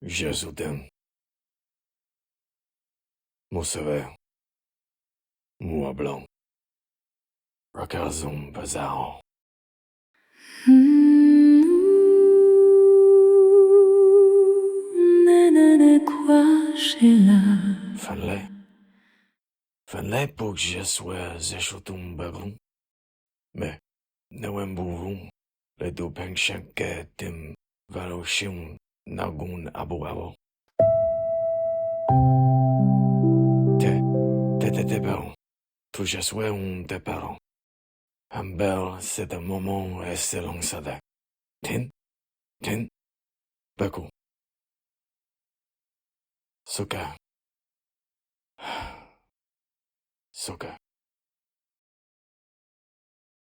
Jesús Musave, Mua Blanc, Rakazum Bazao, Fanley, Fanley pour que je sois Zeshotum Baron, mais Nawembouvum, le doping Shanka Tim Valoshim Nagun Abu Abo. Te baron, tout je sois un te parent. Ambel, c'est un moment excellent sada. Tin, Baku. Soka. Soka.